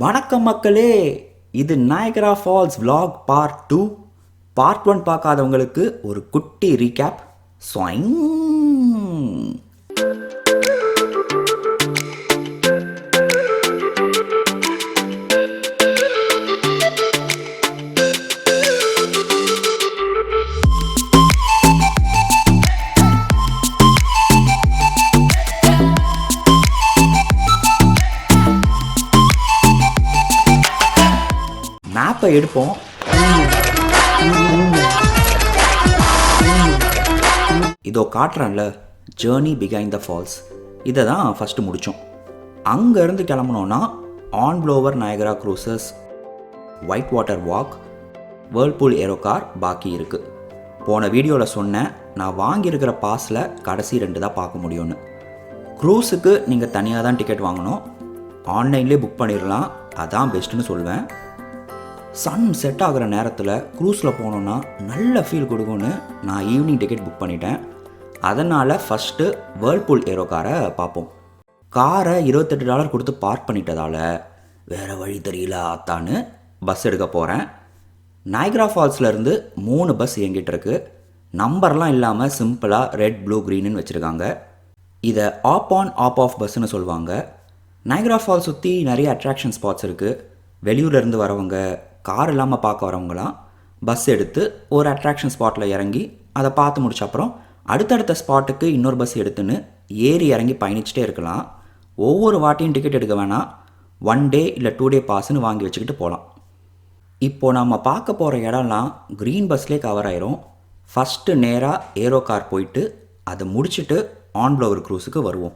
வணக்கம் மக்களே, இது Niagara falls vlog part 2. Part 1 பார்க்காதவங்களுக்கு ஒரு குட்டி ரீகேப். ஸ்வைங். மேப்பை எடுப்போம். இதோ காட்டுறேன்ல, ஜேர்னி பிகைண்ட் த ஃபால்ஸ். இதை தான் ஃபஸ்ட்டு முடித்தோம். அங்கேருந்து கிளம்புனோன்னா Hornblower Niagara cruises, white water walk, whirlpool Aerocar பாக்கி இருக்குது. போன வீடியோவில் சொன்னேன், நான் வாங்கியிருக்கிற பாஸில் கடைசி 2 தான் பார்க்க முடியும்னு. க்ரூஸுக்கு நீங்கள் தனியாக தான் டிக்கெட் வாங்கணும். ஆன்லைன்லேயே புக் பண்ணிடலாம், அதான் பெஸ்ட்டுன்னு சொல்லுவேன். சன் செட் ஆகிற நேரத்தில் க்ரூஸில் போனோன்னா நல்ல ஃபீல் கொடுக்கும்னு நான் ஈவினிங் டிக்கெட் புக் பண்ணிட்டேன். அதனால் ஃபஸ்ட்டு வேர்ல்பூல் Aerocar பார்ப்போம். காரை $28 கொடுத்து பார்க் பண்ணிட்டதால் வேறு வழி தெரியல ஆத்தான்னு பஸ் எடுக்க போகிறேன். நயகரா ஃபால்ஸ்லேருந்து 3 பஸ் இயங்கிட்டு இருக்கு. நம்பர்லாம் இல்லாமல் சிம்பிளாக ரெட், ப்ளூ, க்ரீனுன்னு வச்சுருக்காங்க. இதை ஆப் ஆன் ஆப் ஆஃப் பஸ்ஸுன்னு சொல்லுவாங்க. நயகரா ஃபால்ஸ் சுற்றி நிறைய அட்ராக்ஷன் ஸ்பாட்ஸ் இருக்குது. வெளியூர்லேருந்து வரவங்க, கார் இல்லாமல் பார்க்க வரவங்களாம் பஸ் எடுத்து ஒரு அட்ராக்ஷன் ஸ்பாட்டில் இறங்கி அதை பார்த்து முடிச்ச அப்புறம் அடுத்தடுத்த ஸ்பாட்டுக்கு இன்னொரு பஸ் எடுத்துன்னு ஏறி இறங்கி பயணிச்சுட்டே இருக்கலாம். ஒவ்வொரு வாட்டியும் டிக்கெட் எடுக்க வேணாம், 1 டே இல்லை 2 டே பாஸ்ன்னு வாங்கி வச்சுக்கிட்டு போகலாம். இப்போது நம்ம பார்க்க போகிற இடம்லாம் க்ரீன் பஸ்லேயே கவர் ஆயிரும். ஃபஸ்ட்டு நேராக Aerocar போயிட்டு அதை முடிச்சுட்டு ஹார்ன்ப்ளோவர் க்ரூஸுக்கு வருவோம்.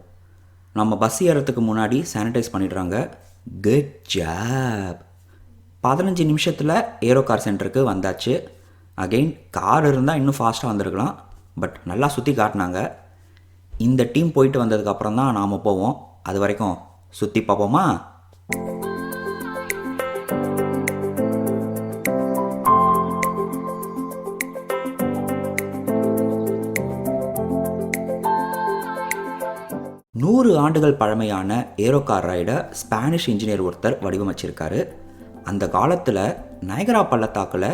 நம்ம பஸ் ஏறத்துக்கு முன்னாடி சானிடைஸ் பண்ணிடுறாங்க. Good job. 15 நிமிஷத்தில் Aerocar சென்டருக்கு வந்தாச்சு. அகெயின் கார் இருந்தால் இன்னும் ஃபாஸ்ட்டாக வந்திருக்கலாம், பட் நல்லா சுற்றி காட்டினாங்க. இந்த டீம் போயிட்டு வந்ததுக்கப்புறம் தான் நாம் போவோம். அது வரைக்கும் சுற்றி பார்ப்போமா? நூறு ஆண்டுகள் பழமையான Aerocar ரைடை ஸ்பானிஷ் இன்ஜினியர் ஒருத்தர் வடிவமைச்சிருக்காரு. அந்த காலத்தில் நயகரா பள்ளத்தாக்கில்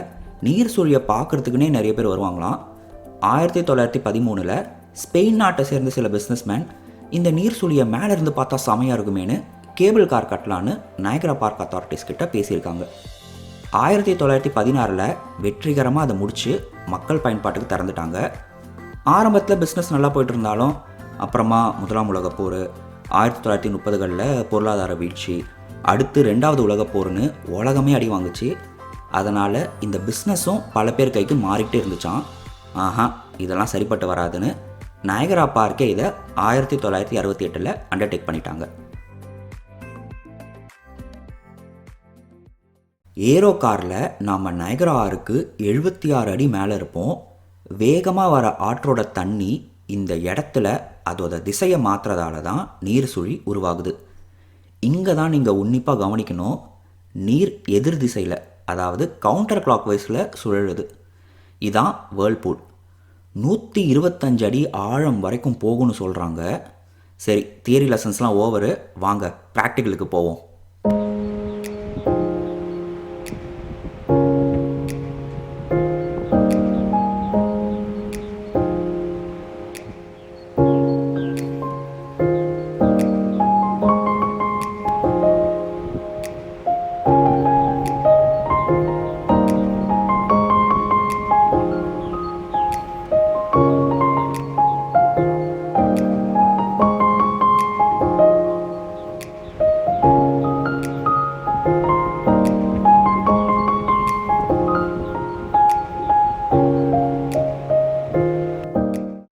நீர் சூழியை பார்க்குறதுக்குன்னே நிறைய பேர் வருவாங்களாம். 1913 ஸ்பெயின் நாட்டை சேர்ந்த சில பிஸ்னஸ்மேன் இந்த நீர் சூழியை மேலே இருந்து பார்த்தா செமையாக இருக்குமேனு கேபிள் கார் கட்டலான்னு நயகரா பார்க் அத்தாரிட்டிஸ் கிட்ட பேசியிருக்காங்க. 1916 வெற்றிகரமாக அதை முடித்து மக்கள் பயன்பாட்டுக்கு திறந்துட்டாங்க. ஆரம்பத்தில் பிஸ்னஸ் நல்லா போயிட்டு இருந்தாலும் அப்புறமா முதலாம் உலகப் போர், 1930களில் பொருளாதார வீழ்ச்சி, அடுத்து 2வது உலகப் போர்னு உலகமே அடி வாங்குச்சு. அதனால் இந்த பிஸ்னஸும் பல பேர் கைக்கு மாறிக்கிட்டே இருந்துச்சான். இதெல்லாம் சரிப்பட்டு வராதுன்னு நயகரா பார்க்கே இதை 1968 அண்டர்டேக் பண்ணிட்டாங்க. Aerocarல நாம் நயகரா ஆறுக்கு 76 அடி மேலே இருப்போம். வேகமாக வர ஆற்றோட தண்ணி இந்த இடத்துல அதோட திசையை மாற்றுறதால தான் நீர் சுழி உருவாகுது. இங்கே தான் நீங்கள் உன்னிப்பாக கவனிக்கணும். நீர் எதிர் திசையில், அதாவது கவுண்டர் கிளாக் வைஸில் சுழலுது. இதான் வேர்ல்பூல். 125 அடி ஆழம் வரைக்கும் போகும்னு சொல்கிறாங்க. சரி, தியரி லெசன்ஸ்லாம் ஓவரு, வாங்க ப்ராக்டிக்கலுக்கு போவோம்.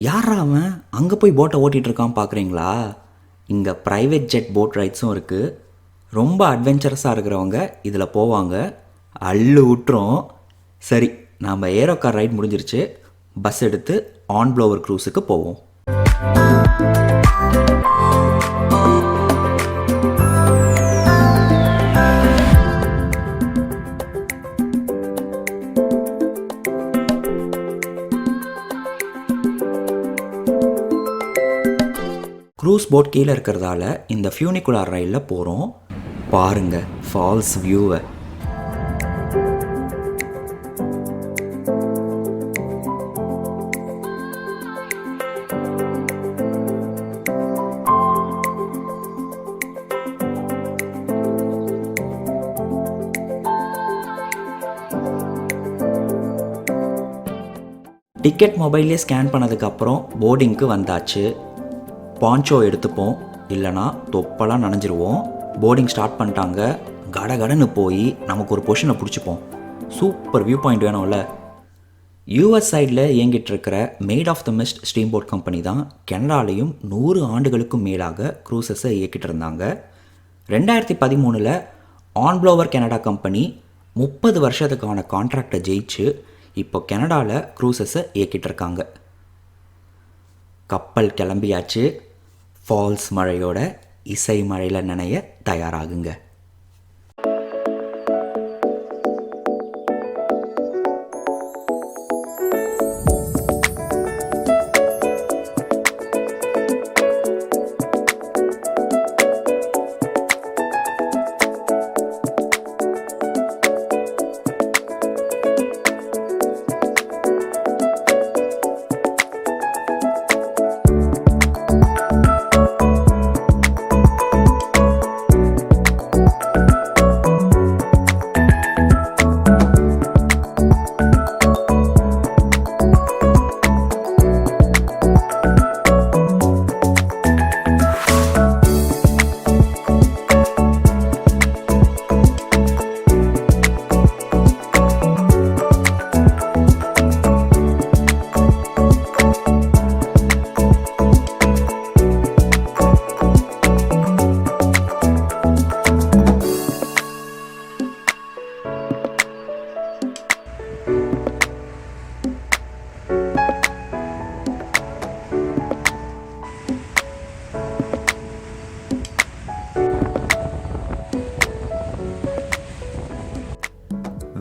யாரா அவன் அங்கே போய் போட்டை ஓட்டிகிட்டு இருக்கான் பார்க்குறீங்களா? இங்கே ப்ரைவேட் ஜெட் போட் ரைட்ஸும் இருக்குது. ரொம்ப அட்வென்ச்சரஸாக இருக்கிறவங்க இதில் போவாங்க, அள்ளு விட்டுரும். சரி, நாம் Aerocar ரைட் முடிஞ்சிருச்சு. பஸ் எடுத்து ஹார்ன்ப்ளோவர் க்ரூஸுக்கு போவோம். க்ரூஸ் போட் கீழே இருக்கிறதால இந்த ஃபியூனிகுலார் ரயிலில் போகிறோம். பாருங்க ஃபால்ஸ் வியூவை. டிக்கெட் மொபைல்லே ஸ்கேன் பண்ணதுக்கப்புறம் போர்டிங்க்கு வந்தாச்சு. பான்ச்சோ எடுத்துப்போம், இல்லைனா தொப்பெல்லாம் நனைஞ்சிருவோம். போர்டிங் ஸ்டார்ட் பண்ணிட்டாங்க. கடகடன்னு போய் நமக்கு ஒரு பொசிஷனை பிடிச்சிப்போம். சூப்பர் வியூ பாயிண்ட் வேணும்ல. யூஎஸ் சைடில் இயங்கிட்டு இருக்கிற Maid of the Mist steam boat company தான் கனடாலையும் 100 ஆண்டுகளுக்கும் மேலாக க்ரூசஸை இயக்கிட்டு இருந்தாங்க. 2013 ஆன்புளோவர் கனடா கம்பெனி 30 வருஷத்துக்கான கான்ட்ராக்டை ஜெயிச்சு இப்போ கனடாவில் க்ரூசஸை இயக்கிட்டு இருக்காங்க. கப்பல் கிளம்பியாச்சு. ஃபால்ஸ் மழையோட இசை மழையில் நனைய தயாராகுங்க.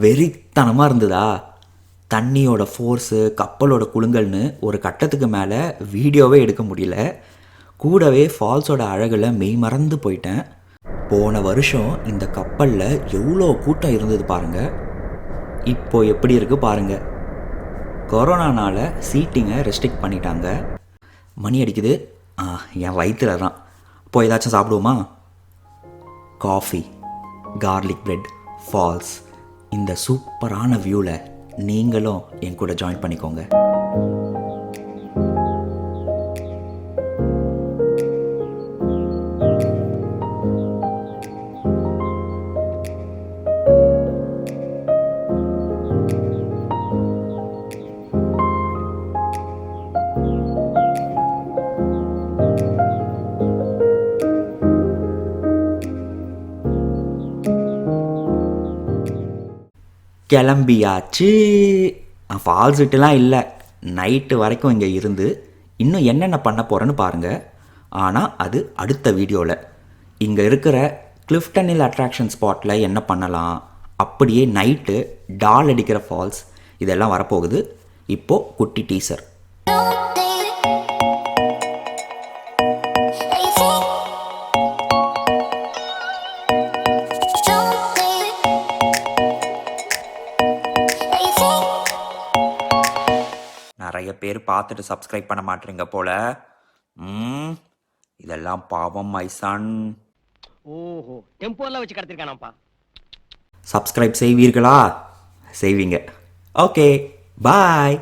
வெறித்தனமாக இருந்ததா? தண்ணியோட ஃபோர்ஸு, கப்பலோட குலுங்கல்னு ஒரு கட்டத்துக்கு மேலே வீடியோவே எடுக்க முடியல. கூடவே ஃபால்ஸோட அழகில் மெய் மறந்து போயிட்டேன். போன வருஷம் இந்த கப்பலில் எவ்வளோ கூட்டம் இருந்தது பாருங்கள். இப்போ எப்படி இருக்குது பாருங்கள். கொரோனானால் சீட்டிங்கை ரெஸ்ட்ரிக்ட் பண்ணிட்டாங்க. மணி அடிக்குது. என் வயிற்றுல தான். இப்போ ஏதாச்சும் சாப்பிடுவோமா? காஃபி, கார்லிக் பிரெட், ஃபால்ஸ், இந்த சூப்பரான வியூவில் நீங்களும் என் கூட ஜாயின் பண்ணிக்கோங்க. கிளம்பியாச்சு. ஃபால்ஸ் விட்டுலாம் இல்லை, நைட்டு வரைக்கும் இங்கே இருந்து இன்னும் என்னென்ன பண்ண போகிறேன்னு பாருங்கள். ஆனால் அது அடுத்த வீடியோவில். இங்கே இருக்கிற கிளிஃப்டன் ஹில் அட்ராக்ஷன் ஸ்பாட்டில் என்ன பண்ணலாம், அப்படியே நைட்டு டால் அடிக்கிற ஃபால்ஸ், இதெல்லாம் வரப்போகுது. இப்போது குட்டி டீசர். நிறைய பேர் பார்த்துட்டு சப்ஸ்கிரைப் பண்ண மாட்டீங்க போல. இதெல்லாம் பாவம் மை சன். ஓஹோ, டெம்போலாம் வச்சு கடத்திருக்கானப்பா. சப்ஸ்கிரைப் செய்வீர்களா? செய்வீங்க. ஓகே, பாய்.